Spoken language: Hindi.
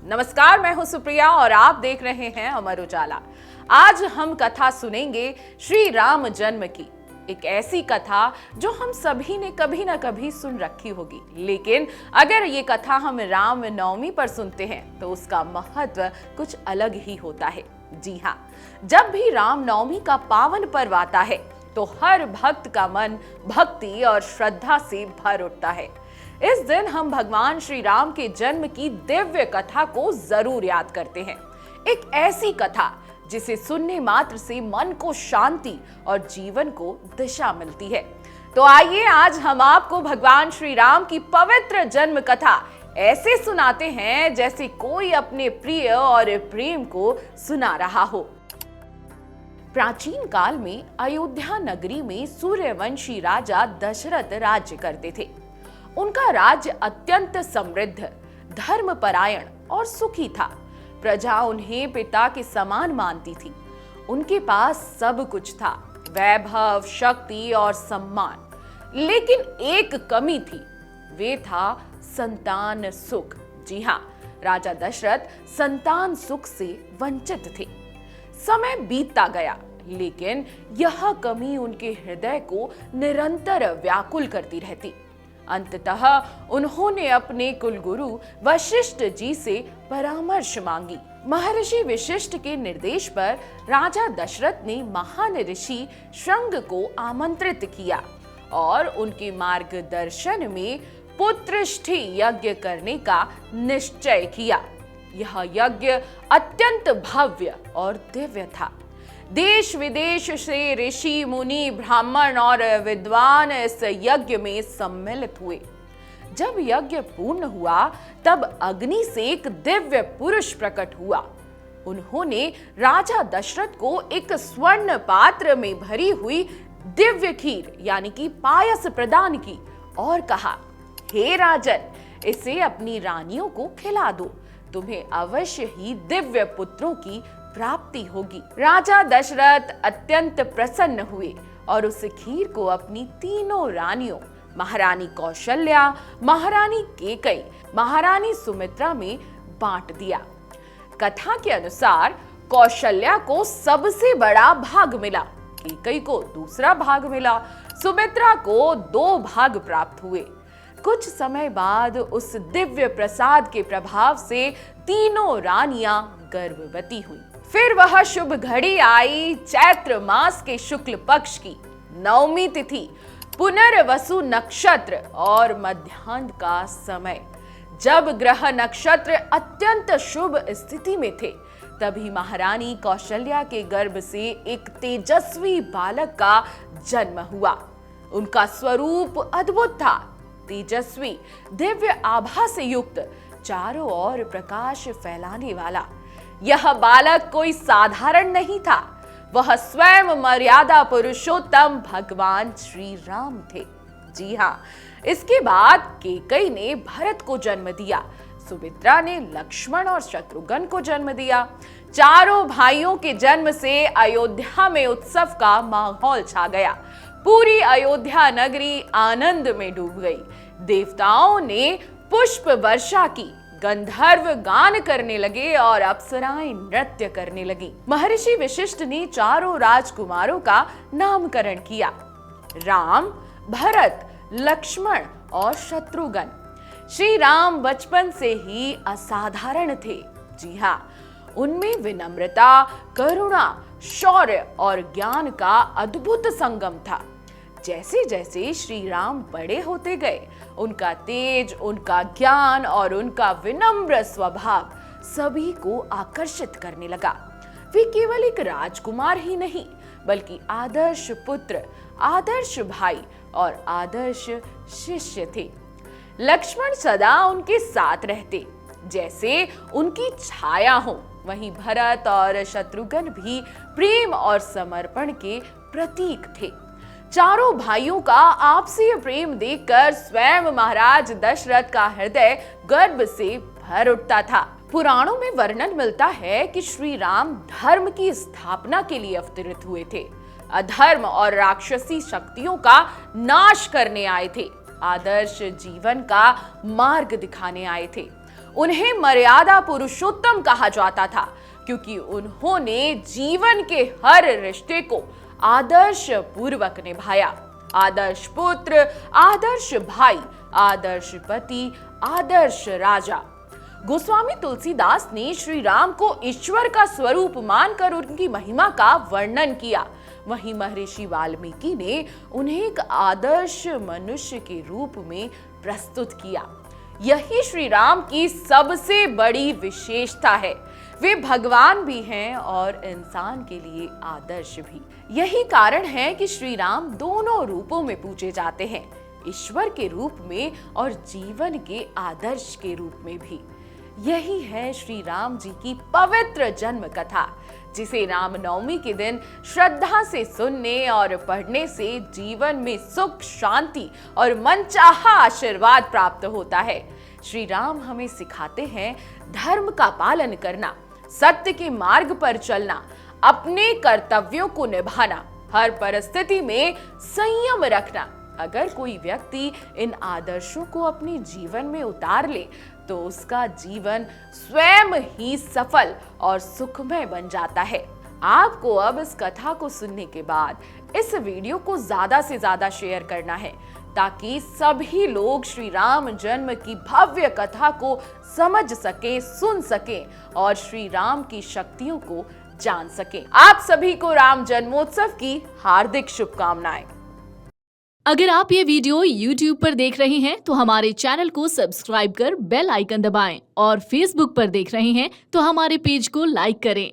नमस्कार, मैं हूं सुप्रिया और आप देख रहे हैं अमर उजाला। आज हम कथा सुनेंगे श्री राम जन्म की। एक ऐसी कथा जो हम सभी ने कभी ना कभी सुन रखी होगी, लेकिन अगर ये कथा हम राम नवमी पर सुनते हैं तो उसका महत्व कुछ अलग ही होता है। जी हाँ, जब भी राम नवमी का पावन पर्व आता है तो हर भक्त का मन भक्ति और श्रद्धा से भर उठता है। इस दिन हम भगवान श्री राम के जन्म की दिव्य कथा को जरूर याद करते हैं। एक ऐसी कथा जिसे सुनने मात्र से मन को शांति और जीवन को दिशा मिलती है। तो आइए आज हम आपको भगवान श्री राम की पवित्र जन्म कथा ऐसे सुनाते हैं जैसे कोई अपने प्रिय और प्रेम को सुना रहा हो। प्राचीन काल में अयोध्या नगरी में सूर्यवंशी राजा दशरथ राज्य करते थे। उनका राज्य अत्यंत समृद्ध, धर्मपरायण और सुखी था। प्रजा उन्हें पिता के समान मानती थी। उनके पास सब कुछ था, वैभव, शक्ति और सम्मान। लेकिन एक कमी थी, वे था संतान सुख। जी हाँ, राजा दशरथ संतान सुख से वंचित थे। समय बीतता गया, लेकिन यह कमी उनके हृदय को निरंतर व्याकुल करती रहती। अंततः उन्होंने अपने कुलगुरु वशिष्ठ जी से परामर्श मांगी। महर्षि वशिष्ठ के निर्देश पर राजा दशरथ ने महान ऋषि श्रृंग को आमंत्रित किया और उनके मार्गदर्शन में पुत्रष्टि यज्ञ करने का निश्चय किया। यह यज्ञ अत्यंत भव्य और दिव्य था। देश विदेश से ऋषि, मुनि, ब्राह्मण और विद्वान इस यज्ञ में सम्मिलित हुए। जब यज्ञ पूर्ण हुआ तब अग्नि से एक दिव्य पुरुष प्रकट हुआ। उन्होंने राजा दशरथ को एक स्वर्ण पात्र में भरी हुई दिव्य खीर यानी कि पायस प्रदान की और कहा, हे राजन, इसे अपनी रानियों को खिला दो, तुम्हें अवश्य ही दिव्य पुत्रों की प्राप्ति होगी। राजा दशरथ अत्यंत प्रसन्न हुए और उस खीर को अपनी तीनों रानियों महारानी कौशल्या, महारानी केकई, महारानी सुमित्रा में बांट दिया। कथा के अनुसार कौशल्या को सबसे बड़ा भाग मिला, केकई को दूसरा भाग मिला, सुमित्रा को 2 भाग प्राप्त हुए। कुछ समय बाद उस दिव्य प्रसाद के प्रभाव से तीनों रानियां गर्भवती हुई। फिर वह शुभ घड़ी आई, चैत्र मास के शुक्ल पक्ष की नवमी तिथि, पुनर्वसु नक्षत्र और मध्याह्न का समय। जब ग्रह नक्षत्र अत्यंत शुभ स्थिति में थे, तभी महारानी कौशल्या के गर्भ से एक तेजस्वी बालक का जन्म हुआ। उनका स्वरूप अद्भुत था, तेजस्वी, दिव्य आभा से युक्त, चारों ओर प्रकाश फैलाने वाला। यह बालक कोई साधारण नहीं था, वह स्वयं मर्यादा पुरुषोत्तम भगवान श्री राम थे। जी हाँ, इसके बाद केकई ने भरत को जन्म दिया, सुमित्रा ने लक्ष्मण और शत्रुघ्न को जन्म दिया। चारों भाइयों के जन्म से अयोध्या में उत्सव का माहौल छा गया। पूरी अयोध्या नगरी आनंद में डूब गई। देवताओं ने पुष्प वर्षा की, गंधर्व गान करने लगे और अप्सराएं नृत्य करने लगी। महर्षि वशिष्ठ ने चारों राजकुमारों का नामकरण किया, राम, भरत, लक्ष्मण और शत्रुघ्न। श्री राम बचपन से ही असाधारण थे। जी हाँ, उनमें विनम्रता, करुणा, शौर्य और ज्ञान का अद्भुत संगम था। जैसे जैसे श्री राम बड़े होते गए, उनका तेज, उनका ज्ञान और उनका विनम्र स्वभाव सभी को आकर्षित करने लगा। वे केवल एक राजकुमार ही नहीं, बल्कि आदर्श पुत्र, आदर्श भाई और आदर्श शिष्य थे। लक्ष्मण सदा उनके साथ रहते, जैसे उनकी छाया हो। वहीं भरत और शत्रुघ्न भी प्रेम और समर्पण के प्रतीक थे। चारों भाइयों का आपसी प्रेम देखकर स्वयं महाराज दशरथ का हृदय गर्व से भर उठता था। पुराणों में वर्णन मिलता है कि श्री राम धर्म की स्थापना के लिए अवतरित हुए थे, अधर्म और राक्षसी शक्तियों का नाश करने आए थे, आदर्श जीवन का मार्ग दिखाने आए थे। उन्हें मर्यादा पुरुषोत्तम कहा जाता था, क्योंकि उन्होंने जीवन के हर रिश्ते को आदर्श पूर्वक निभाया। आदर्श पुत्र, आदर्श भाई, आदर्श पति, आदर्श राजा। गोस्वामी तुलसीदास ने श्री राम को ईश्वर का स्वरूप मानकर उनकी महिमा का वर्णन किया। वहीं महर्षि वाल्मीकि ने उन्हें एक आदर्श मनुष्य के रूप में प्रस्तुत किया। यही श्री राम की सबसे बड़ी विशेषता है। वे भगवान भी हैं और इंसान के लिए आदर्श भी। यही कारण है कि श्री राम दोनों रूपों में पूजे जाते हैं, ईश्वर के रूप में और जीवन के आदर्श के रूप में भी। यही है श्री राम जी की पवित्र जन्म कथा, जिसे रामनवमी के दिन श्रद्धा से सुनने और पढ़ने से जीवन में सुख, शांति और मनचाहा आशीर्वाद प्राप्त होता है। श्री राम हमें सिखाते हैं धर्म का पालन करना, सत्य के मार्ग पर चलना, अपने कर्तव्यों को निभाना, हर परिस्थिति में संयम रखना। अगर कोई व्यक्ति इन आदर्शों को अपने जीवन में उतार ले तो उसका जीवन स्वयं ही सफल और सुखमय बन जाता है। आपको अब इस कथा को सुनने के बाद इस वीडियो को ज्यादा से ज्यादा शेयर करना है, ताकि सभी लोग श्री राम जन्म की भव्य कथा को समझ सकें, सुन सकें और श्री राम की शक्तियों को जान सकें। आप सभी को राम जन्मोत्सव की हार्दिक शुभकामनाएं। अगर आप ये वीडियो YouTube पर देख रहे हैं तो हमारे चैनल को सब्सक्राइब कर बेल आइकन दबाएं और Facebook पर देख रहे हैं तो हमारे पेज को लाइक करें।